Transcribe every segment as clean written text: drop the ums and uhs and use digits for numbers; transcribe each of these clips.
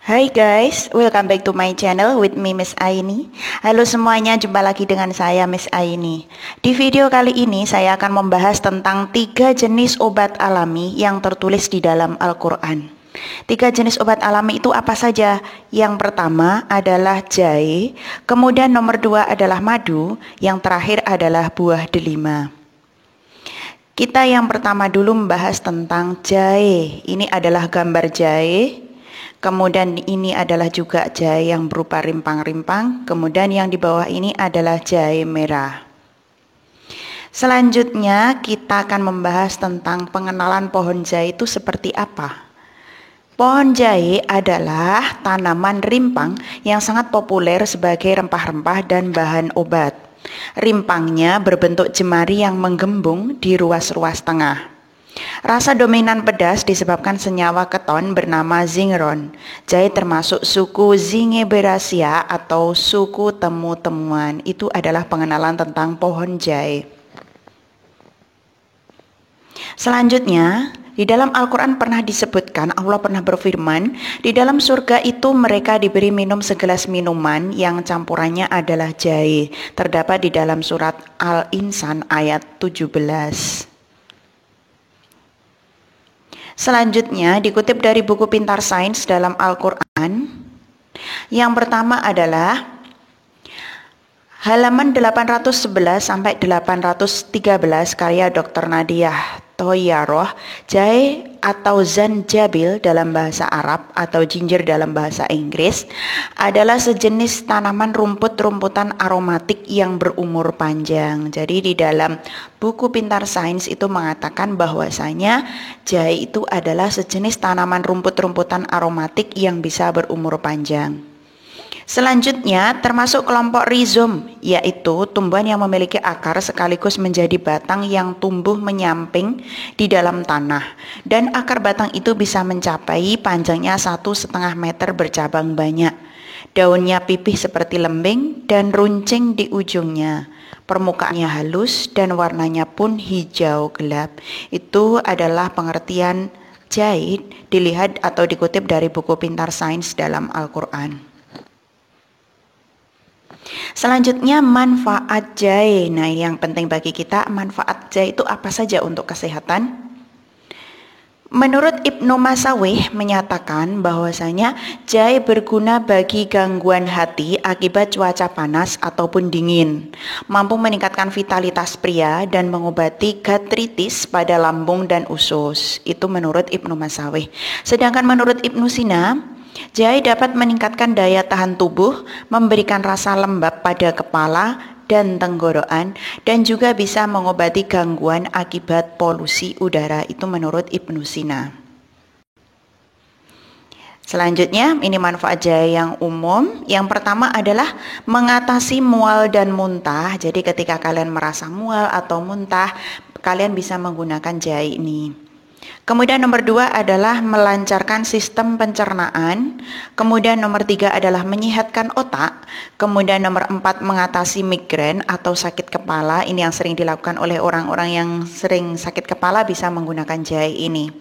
Hai guys, welcome back to my channel with me Miss Aini. Halo semuanya, jumpa lagi dengan saya Miss Aini. Di video kali ini saya akan membahas tentang 3 jenis obat alami yang tertulis di dalam Al-Quran. 3 jenis obat alami itu apa saja? Yang pertama adalah jahe, kemudian nomor 2 adalah madu, yang terakhir adalah buah delima. Kita yang pertama dulu membahas tentang jahe. Ini adalah gambar jahe. Kemudian ini adalah juga jahe yang berupa rimpang-rimpang. Kemudian yang di bawah ini adalah jahe merah. Selanjutnya kita akan membahas tentang pengenalan pohon jahe itu seperti apa. Pohon jahe adalah tanaman rimpang yang sangat populer sebagai rempah-rempah dan bahan obat. Rimpangnya berbentuk jemari yang menggembung di ruas-ruas tengah. Rasa dominan pedas disebabkan senyawa keton bernama zingron. Jahe termasuk suku Zingiberaceae atau suku temu-temuan. Itu adalah pengenalan tentang pohon jahe. Selanjutnya, di dalam Al-Quran pernah disebutkan, Allah pernah berfirman, di dalam surga itu mereka diberi minum segelas minuman yang campurannya adalah jahe. Terdapat di dalam surat Al-Insan ayat 17. Selanjutnya dikutip dari buku Pintar Sains dalam Al-Quran. Yang pertama adalah halaman 811 sampai 813 karya Dr. Nadiah Thoyaroh. Jahe atau zanjabil dalam bahasa Arab atau ginger dalam bahasa Inggris adalah sejenis tanaman rumput-rumputan aromatik yang berumur panjang. Jadi di dalam buku Pintar Sains itu mengatakan bahwasanya jahe itu adalah sejenis tanaman rumput-rumputan aromatik yang bisa berumur panjang. Selanjutnya termasuk kelompok rhizom, yaitu tumbuhan yang memiliki akar sekaligus menjadi batang yang tumbuh menyamping di dalam tanah. Dan akar batang itu bisa mencapai panjangnya 1,5 meter bercabang banyak. Daunnya pipih seperti lembing dan runcing di ujungnya. Permukaannya halus dan warnanya pun hijau gelap. Itu adalah pengertian jahe dilihat atau dikutip dari buku Pintar Sains dalam Al-Quran. Selanjutnya manfaat jahe. Nah, yang penting bagi kita, manfaat jahe itu apa saja untuk kesehatan? Menurut Ibnu Masawih menyatakan bahwasanya jahe berguna bagi gangguan hati akibat cuaca panas ataupun dingin, mampu meningkatkan vitalitas pria dan mengobati gastritis pada lambung dan usus. Itu menurut Ibnu Masawih. Sedangkan menurut Ibnu Sina, jahe dapat meningkatkan daya tahan tubuh, memberikan rasa lembab pada kepala dan tenggorokan, dan juga bisa mengobati gangguan akibat polusi udara. Itu menurut Ibnu Sina. Selanjutnya, ini manfaat jahe yang umum. Yang pertama adalah mengatasi mual dan muntah. Jadi ketika kalian merasa mual atau muntah, kalian bisa menggunakan jahe ini. Kemudian nomor 2 adalah melancarkan sistem pencernaan. Kemudian nomor 3 adalah menyehatkan otak. Kemudian nomor 4 mengatasi migrain atau sakit kepala. Ini yang sering dilakukan oleh orang-orang yang sering sakit kepala bisa menggunakan jahe ini.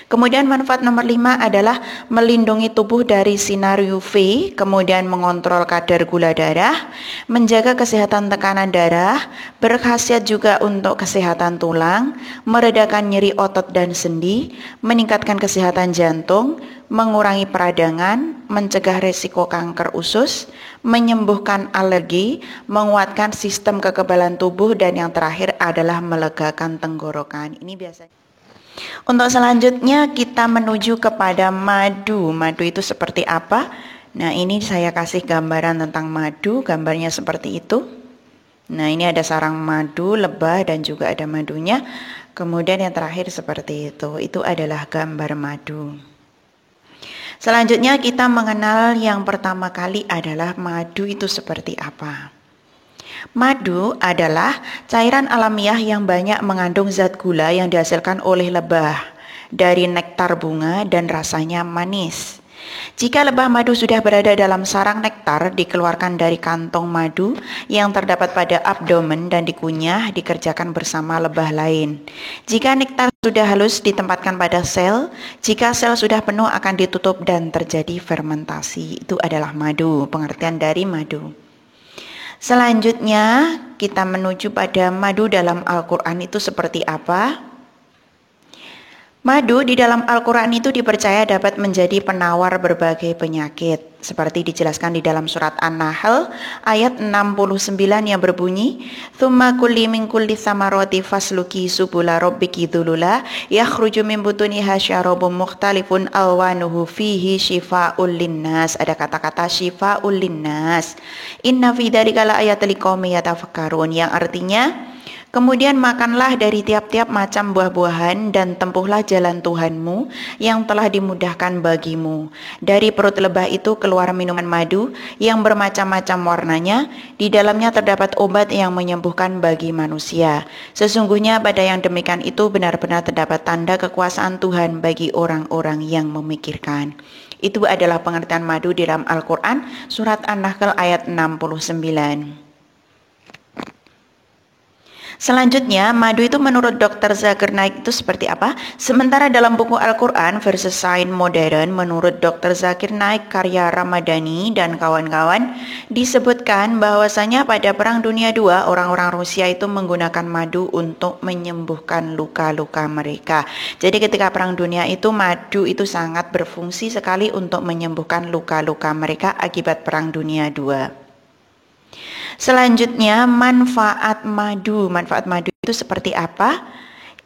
Kemudian manfaat nomor 5 adalah melindungi tubuh dari sinar UV, kemudian mengontrol kadar gula darah, menjaga kesehatan tekanan darah, berkhasiat juga untuk kesehatan tulang, meredakan nyeri otot dan sendi, meningkatkan kesehatan jantung, mengurangi peradangan, mencegah resiko kanker usus, menyembuhkan alergi, menguatkan sistem kekebalan tubuh, dan yang terakhir adalah melegakan tenggorokan. Ini biasanya. Untuk selanjutnya kita menuju kepada madu. Madu itu seperti apa? Nah, ini saya kasih gambaran tentang madu. Gambarnya seperti itu. Nah, ini ada sarang madu, lebah, dan juga ada madunya. Kemudian yang terakhir seperti itu. Itu adalah gambar madu. Selanjutnya kita mengenal yang pertama kali adalah madu itu seperti apa. Madu adalah cairan alamiah yang banyak mengandung zat gula yang dihasilkan oleh lebah dari nektar bunga dan rasanya manis. Jika lebah madu sudah berada dalam sarang nektar, dikeluarkan dari kantong madu yang terdapat pada abdomen dan dikunyah, dikerjakan bersama lebah lain. Jika nektar sudah halus, ditempatkan pada sel. Jika sel sudah penuh, akan ditutup dan terjadi fermentasi. Itu adalah madu, pengertian dari madu. Selanjutnya, kita menuju pada madu dalam Al-Quran itu seperti apa? Madu di dalam Al-Quran itu dipercaya dapat menjadi penawar berbagai penyakit. Seperti dijelaskan di dalam surat An-Nahl ayat 69 yang berbunyi, "Tsumma kulli min kulli tsamarati fasluki subula rabbiki dzulula yakhruju min butuniha syarabun mukhtalifun alwanuhu fihi syifaa'ul linnas." Ada kata-kata syifaa'ul linnas. Inna fi dzalika laayatal liqaumin yatafakkarun, yang artinya, kemudian makanlah dari tiap-tiap macam buah-buahan dan tempuhlah jalan Tuhanmu yang telah dimudahkan bagimu. Dari perut lebah itu keluar minuman madu yang bermacam-macam warnanya. Di dalamnya terdapat obat yang menyembuhkan bagi manusia. Sesungguhnya pada yang demikian itu benar-benar terdapat tanda kekuasaan Tuhan bagi orang-orang yang memikirkan. Itu adalah pengertian madu di dalam Al-Quran, surat An-Nahl ayat 69. Selanjutnya, madu itu menurut Dr. Zakir Naik itu seperti apa? Sementara dalam buku Al-Quran versus Sains Modern, menurut Dr. Zakir Naik karya Ramadhani dan kawan-kawan, disebutkan bahwasanya pada Perang Dunia II, orang-orang Rusia itu menggunakan madu untuk menyembuhkan luka-luka mereka. Jadi ketika Perang Dunia itu, madu itu sangat berfungsi sekali untuk menyembuhkan luka-luka mereka akibat Perang Dunia II. Selanjutnya, manfaat madu. Manfaat madu itu seperti apa?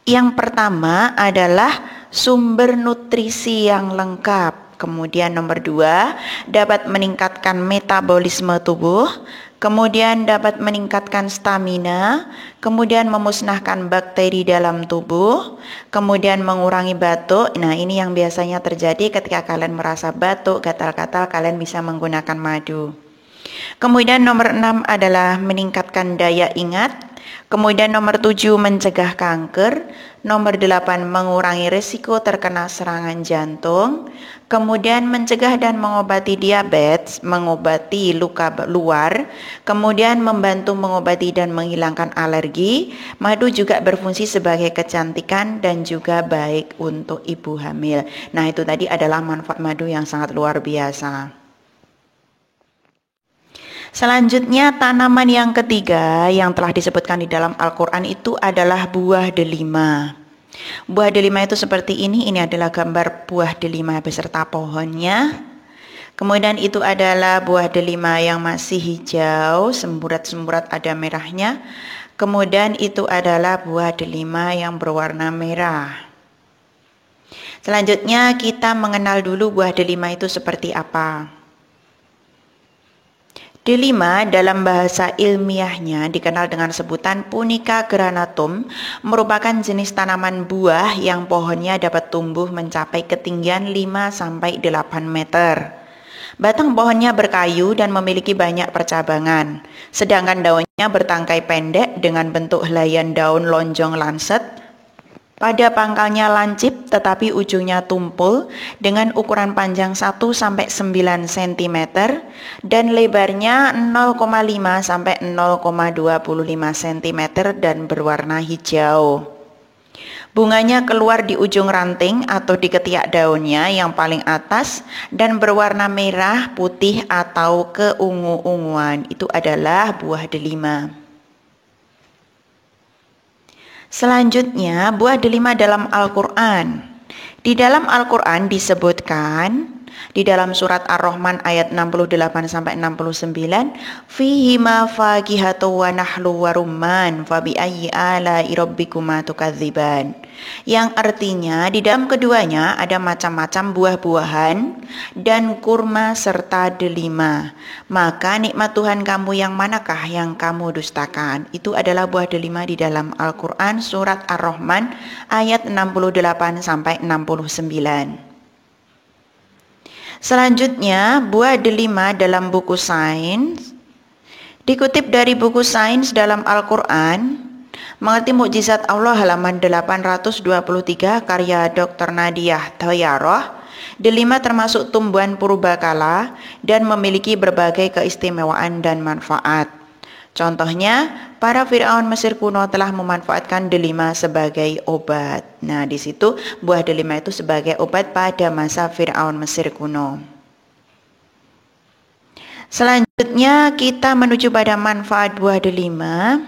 Yang pertama adalah sumber nutrisi yang lengkap. Kemudian nomor 2, dapat meningkatkan metabolisme tubuh. Kemudian dapat meningkatkan stamina. Kemudian memusnahkan bakteri dalam tubuh. Kemudian mengurangi batuk. Nah, ini yang biasanya terjadi ketika kalian merasa batuk, gatal-gatal, kalian bisa menggunakan madu. Kemudian nomor 6 adalah meningkatkan daya ingat. Kemudian nomor 7 mencegah kanker. Nomor 8 mengurangi risiko terkena serangan jantung. Kemudian mencegah dan mengobati diabetes, mengobati luka luar. Kemudian membantu mengobati dan menghilangkan alergi. Madu juga berfungsi sebagai kecantikan dan juga baik untuk ibu hamil. Nah, itu tadi adalah manfaat madu yang sangat luar biasa. Selanjutnya, tanaman yang ketiga yang telah disebutkan di dalam Al-Quran itu adalah buah delima. Buah delima itu seperti ini adalah gambar buah delima beserta pohonnya. Kemudian itu adalah buah delima yang masih hijau, semburat-semburat ada merahnya. Kemudian itu adalah buah delima yang berwarna merah. Selanjutnya kita mengenal dulu buah delima itu seperti apa. Delima dalam bahasa ilmiahnya dikenal dengan sebutan Punica granatum, merupakan jenis tanaman buah yang pohonnya dapat tumbuh mencapai ketinggian 5-8 meter. Batang pohonnya berkayu dan memiliki banyak percabangan, sedangkan daunnya bertangkai pendek dengan bentuk helaian daun lonjong lancet. Pada pangkalnya lancip tetapi ujungnya tumpul dengan ukuran panjang 1-9 cm dan lebarnya 0,5 sampai 0,25 cm dan berwarna hijau. Bunganya keluar di ujung ranting atau di ketiak daunnya yang paling atas dan berwarna merah, putih atau keungu-unguan. Itu adalah buah delima. Selanjutnya, buah delima dalam Al-Quran. Di dalam Al-Quran disebutkan di dalam surat Ar-Rahman ayat 68-69, "Fihima faqihatu wa nahlu wa rumman fa bi ayyi ala'i rabbikuma tukadziban." Yang artinya di dalam keduanya ada macam-macam buah-buahan dan kurma serta delima. Maka nikmat Tuhan kamu yang manakah yang kamu dustakan? Itu adalah buah delima di dalam Al-Quran surat Ar-Rahman ayat 68-69. Selanjutnya, buah delima dalam buku sains. Dikutip dari buku sains dalam Al-Quran, Mengerti Mukjizat Allah halaman 823 karya Dr. Nadia Thayyarah, Delima termasuk tumbuhan purbakala dan memiliki berbagai keistimewaan dan manfaat. Contohnya, para Firaun Mesir kuno telah memanfaatkan delima sebagai obat. Nah, di situ buah delima itu sebagai obat pada masa Firaun Mesir kuno. Selanjutnya kita menuju pada manfaat buah delima.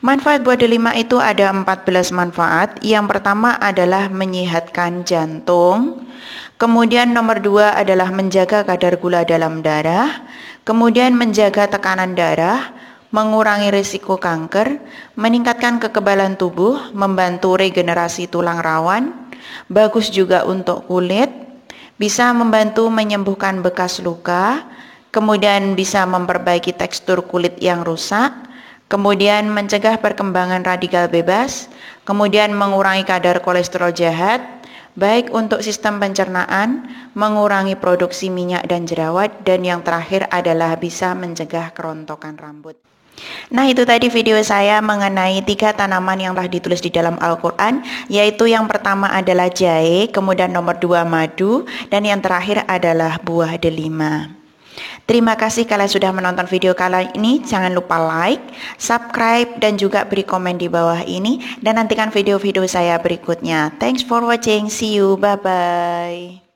Manfaat buah delima itu ada 14 manfaat. Yang pertama adalah menyehatkan jantung. Kemudian nomor 2 adalah menjaga kadar gula dalam darah. Kemudian menjaga tekanan darah, mengurangi risiko kanker, meningkatkan kekebalan tubuh, membantu regenerasi tulang rawan, bagus juga untuk kulit, bisa membantu menyembuhkan bekas luka, kemudian bisa memperbaiki tekstur kulit yang rusak, kemudian mencegah perkembangan radikal bebas, kemudian mengurangi kadar kolesterol jahat, baik untuk sistem pencernaan, mengurangi produksi minyak dan jerawat, dan yang terakhir adalah bisa mencegah kerontokan rambut. Nah, itu tadi video saya mengenai 3 tanaman yang telah ditulis di dalam Al-Quran, yaitu yang pertama adalah jahe, kemudian nomor 2 madu, dan yang terakhir adalah buah delima. Terima kasih kalian sudah menonton video kali ini. Jangan lupa like, subscribe, dan juga beri komen di bawah ini. Dan nantikan video-video saya berikutnya. Thanks for watching. See you. Bye-bye.